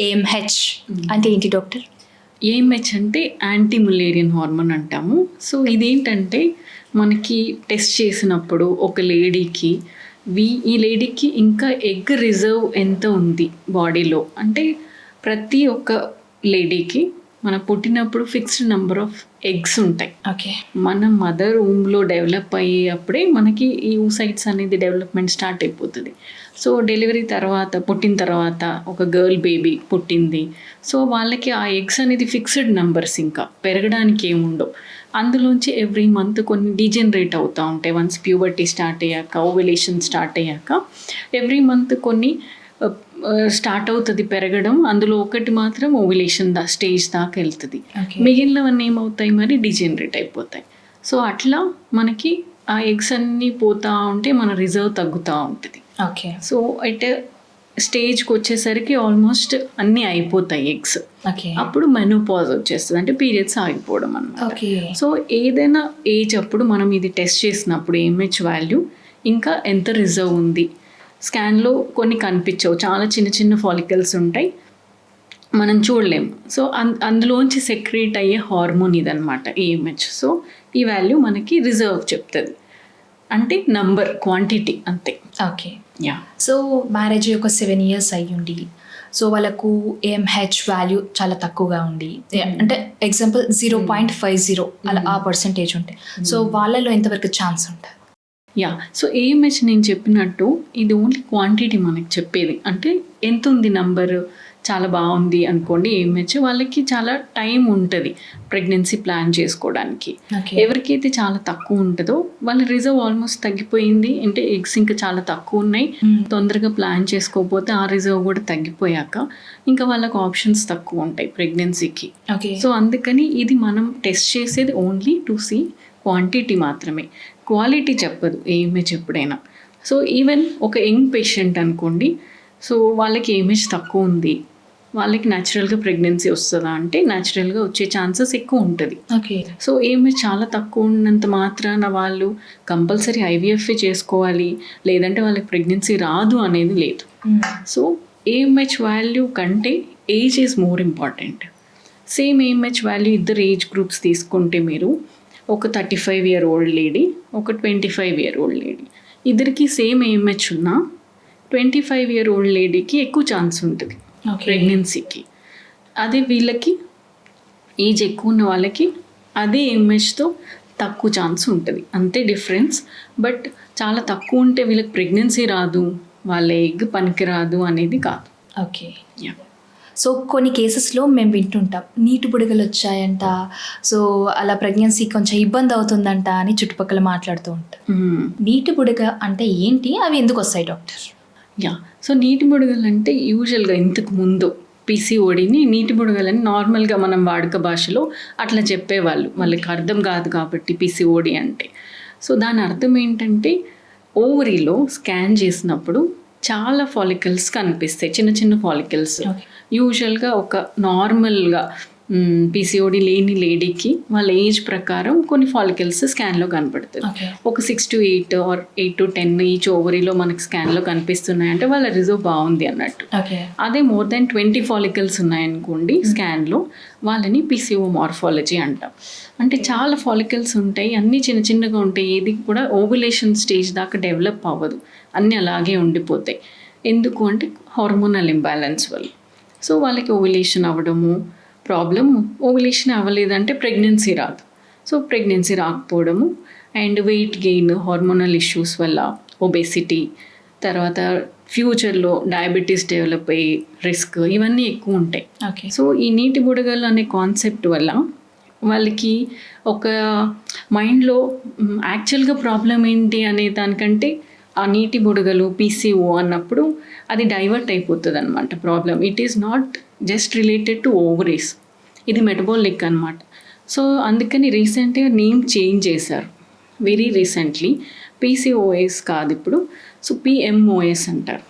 AMH అంటే ఏంటి doctor? AMH అంటే యాంటీ ములేరియన్ హార్మోన్ అంటాము. సో ఇదేంటంటే మనకి టెస్ట్ చేసినప్పుడు ఒక లేడీకి ఈ లేడీకి ఇంకా ఎగ్ రిజర్వ్ ఎంత ఉంది బాడీలో అంటే ప్రతి ఒక్క లేడీకి మన పుట్టినప్పుడు ఫిక్స్డ్ నెంబర్ ఆఫ్ ఎగ్స్ ఉంటాయి. ఓకే. మన మదర్ ఊమ్లో డెవలప్ అయ్యేప్పుడే మనకి ఈ ఊసైట్స్ అనేది డెవలప్మెంట్ స్టార్ట్ అయిపోతుంది. సో డెలివరీ తర్వాత పుట్టిన తర్వాత ఒక గర్ల్ బేబీ పుట్టింది. సో వాళ్ళకి ఆ ఎగ్స్ అనేది ఫిక్స్డ్ నెంబర్స్, ఇంకా పెరగడానికి ఏముండవు. అందులోంచి ఎవ్రీ మంత్ కొన్ని డీజనరేట్ అవుతూ ఉంటాయి. వన్స్ ప్యూబర్టీ స్టార్ట్ అయ్యాక, ఓవ్యులేషన్ స్టార్ట్ అయ్యాక ఎవ్రీ మంత్ కొన్ని స్టార్ట్ అవుతుంది పెరగడం. అందులో ఒకటి మాత్రం ఓవ్యులేషన్ స్టేజ్ దాకా వెళ్తుంది. మిగిలినవన్నీ ఏమవుతాయి, మరి డీజనరేట్ అయిపోతాయి. సో అట్లా మనకి ఆ ఎగ్స్ అన్నీ పోతూ ఉంటే మన రిజర్వ్ తగ్గుతూ ఉంటుంది. ఓకే. సో అయితే స్టేజ్కి వచ్చేసరికి ఆల్మోస్ట్ అన్నీ అయిపోతాయి ఎగ్స్. అప్పుడు మెనోపాజ్ వచ్చేస్తుంది, అంటే పీరియడ్స్ ఆగిపోవడం అన్నమాట. సో ఏదైనా ఏజ్ అప్పుడు మనం ఇది టెస్ట్ చేసినప్పుడు AMH వాల్యూ ఇంకా ఎంత రిజర్వ్ ఉంది, స్కాన్లో కొన్ని కనిపించవు, చాలా చిన్న చిన్న ఫాలికల్స్ ఉంటాయి, మనం చూడలేము. సో అందులోంచి సెక్రేట్ అయ్యే హార్మోన్ ఇదనమాట AMH. సో ఈ వాల్యూ మనకి రిజర్వ్ చెప్తుంది, అంటే నంబర్, క్వాంటిటీ అంతే. ఓకే. యా. సో మ్యారేజ్ ఒక 7 years అయ్యుండి సో వాళ్ళకు AMH వాల్యూ చాలా తక్కువగా ఉండి, అంటే ఎగ్జాంపుల్ 0.50 అలా ఆ పర్సంటేజ్ ఉంటాయి. సో వాళ్ళలో ఎంతవరకు ఛాన్స్ ఉంటుంది? యా. సో AMH నేను చెప్పినట్టు ఇది ఓన్లీ క్వాంటిటీ మనకి చెప్పేది, అంటే ఎంత ఉంది నంబరు, చాలా బాగుంది అనుకోండి AMH, వాళ్ళకి చాలా టైం ఉంటుంది ప్రెగ్నెన్సీ ప్లాన్ చేసుకోవడానికి. ఎవరికైతే చాలా తక్కువ ఉంటుందో వాళ్ళ రిజర్వ్ ఆల్మోస్ట్ తగ్గిపోయింది, అంటే ఎగ్స్ ఇంకా చాలా తక్కువ ఉన్నాయి, తొందరగా ప్లాన్ చేసుకోకపోతే ఆ రిజర్వ్ కూడా తగ్గిపోయాక ఇంకా వాళ్ళకి ఆప్షన్స్ తక్కువ ఉంటాయి ప్రెగ్నెన్సీకి. సో అందుకని ఇది మనం టెస్ట్ చేసేది ఓన్లీ టు సీ క్వాంటిటీ మాత్రమే, క్వాలిటీ చెప్పదు AMH ఎప్పుడైనా. సో ఈవెన్ ఒక యంగ్ పేషెంట్ అనుకోండి, సో వాళ్ళకి AMH తక్కువ ఉంది, వాళ్ళకి న్యాచురల్గా ప్రెగ్నెన్సీ వస్తుందా అంటే న్యాచురల్గా వచ్చే ఛాన్సెస్ ఎక్కువ ఉంటుంది. సో AMH చాలా తక్కువ ఉన్నంత మాత్రాన వాళ్ళు కంపల్సరీ IVF చేసుకోవాలి, లేదంటే వాళ్ళకి ప్రెగ్నెన్సీ రాదు అనేది లేదు. సో AMH వాల్యూ కంటే age is more important. Same AMH value ఇద్దరు ఏజ్ గ్రూప్స్ తీసుకుంటే, మీరు ఒక 35-year-old లేడీ, ఒక 25-year-old లేడీ, ఇద్దరికి సేమ్ AMH ఉన్నా 25-year-old లేడీకి ఎక్కువ ఛాన్స్ ఉంటుంది ప్రెగ్నెన్సీకి. అదే వీళ్ళకి ఏజ్ ఎక్కువ ఉన్న వాళ్ళకి అదే AMHతో తక్కువ ఛాన్స్ ఉంటుంది, అంతే డిఫరెన్స్. బట్ చాలా తక్కువ ఉంటే వీళ్ళకి ప్రెగ్నెన్సీ రాదు, వాళ్ళ ఎగ్ పనికి రాదు అనేది కాదు. ఓకే. యా. సో కొన్ని కేసెస్లో మేము వింటుంటాం, నీటి బుడగలు వచ్చాయంట, సో అలా ప్రెగ్నెన్సీ కొంచెం ఇబ్బంది అవుతుందంట అని చుట్టుపక్కల మాట్లాడుతూ ఉంటాం. నీటి బుడగ అంటే ఏంటి, అవి ఎందుకు వస్తాయి డాక్టర్? యా. సో నీటి బుడగలు అంటే యూజువల్గా ఇంతకు ముందు PCODని నీటి బుడగలని నార్మల్గా మనం వాడుక భాషలో అట్లా చెప్పేవాళ్ళు, వాళ్ళకి అర్థం కాదు కాబట్టి PCOD అంటే. సో దాని అర్థం ఏంటంటే ఓవరీలో స్కాన్ చేసినప్పుడు చాలా ఫాలికల్స్ కనిపిస్తాయి, చిన్న చిన్న ఫాలికల్స్. యూజువల్గా ఒక నార్మల్గా PCOD లేని లేడీకి వాళ్ళ ఏజ్ ప్రకారం కొన్ని ఫాలికల్స్ స్కాన్లో కనపడుతుంది. ఒక 6 to 8 or 8 to 10 ఈచ్ ఓవరీలో మనకి స్కాన్లో కనిపిస్తున్నాయి అంటే వాళ్ళ రిజర్వ్ బాగుంది అన్నట్టు. అదే మోర్ దెన్ 20 ఫాలికల్స్ ఉన్నాయనుకోండి స్కాన్లో, వాళ్ళని PCO మార్ఫాలజీ అంటాం. అంటే చాలా ఫాలికల్స్ ఉంటాయి, అన్నీ చిన్న చిన్నగా ఉంటాయి, ఏది కూడా ఓవ్యులేషన్ స్టేజ్ దాకా డెవలప్ అవ్వదు, అన్నీ అలాగే ఉండిపోతాయి. ఎందుకు అంటే హార్మోనల్ ఇంబ్యాలెన్స్ వల్ల. సో వాళ్ళకి ఓవ్యులేషన్ అవ్వడము ప్రాబ్లం, ఓవ్యులేషన్ అవ్వలేదంటే ప్రెగ్నెన్సీ రాదు. సో ప్రెగ్నెన్సీ రాకపోవడము and weight gain, hormonal issues వల్ల ఒబేసిటీ, తర్వాత ఫ్యూచర్లో డయాబెటీస్ డెవలప్ అయ్యే రిస్క్, ఇవన్నీ ఎక్కువ ఉంటాయి. సో ఈ నీటి బుడగలు అనే కాన్సెప్ట్ వల్ల వాళ్ళకి ఒక మైండ్లో యాక్చువల్గా ప్రాబ్లం ఏంటి అనే దానికంటే ఆ నీటి బుడగలు PCO అన్నప్పుడు అది డైవర్ట్ అయిపోతుంది అనమాట problem. It is not just related to ovaries, ఇది మెటబాలిక్ అనమాట. సో అందుకని రీసెంట్గా నేమ్ చేంజ్ చేశారు, వెరీ రీసెంట్లీ. PCOS కాదు ఇప్పుడు, సో PMOS అంటారు.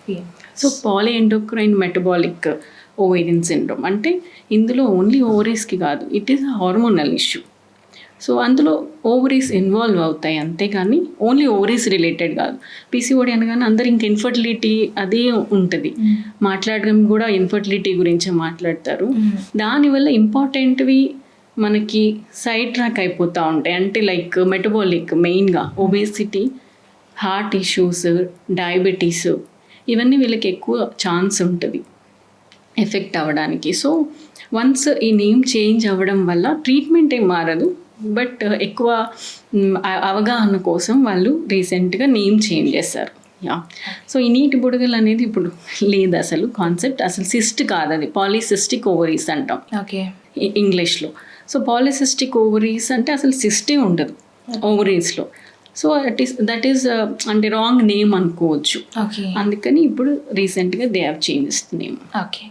సో పాలీఎండోక్రైన్ మెటబాలిక్ ఓవేరియన్ సిండ్రోమ్ అంటే ఇందులో ఓన్లీ ఓవరీస్కి కాదు, it is hormonal issue. So అందులో ఓవరీస్ ఇన్వాల్వ్ అవుతాయి అంతేగాని ఓన్లీ ఓవరీస్ రిలేటెడ్ కాదు. పీసీఓడి అనగానే అందరు ఇంక ఇన్ఫర్టిలిటీ అదే ఉంటుంది, మాట్లాడడం కూడా ఇన్ఫర్టిలిటీ గురించే మాట్లాడతారు. దానివల్ల ఇంపార్టెంట్వి మనకి సైడ్ ట్రాక్ అయిపోతూ ఉంటాయి. అంటే లైక్ మెటబాలిక్, మెయిన్గా ఒబేసిటీ, హార్ట్ ఇష్యూస్, డయాబెటీస్, ఇవన్నీ వీళ్ళకి ఎక్కువ ఛాన్స్ ఉంటుంది ఎఫెక్ట్ అవ్వడానికి. సో వన్స్ ఈ నేమ్ చేంజ్ అవ్వడం వల్ల ట్రీట్మెంట్ ఏం మారదు, బట్ ఎక్కువ అవగాహన కోసం వాళ్ళు రీసెంట్గా నేమ్ చేంజ్ చేస్తారు. యా. సో ఈ నీటి బుడగలు అనేది ఇప్పుడు లేదు అసలు కాన్సెప్ట్, అసలు సిస్ట్ కాదు, అది పాలిసిస్టిక్ ఓవరీస్ అంటాం ఓకే ఇంగ్లీష్లో. సో పాలిసిస్టిక్ ఓవరీస్ అంటే అసలు సిస్టే ఉండదు ఓవరీస్లో. సో దట్ ఈస్ అంటే రాంగ్ నేమ్ అనుకోవచ్చు. ఓకే అందుకని ఇప్పుడు రీసెంట్గా they have changes name. Okay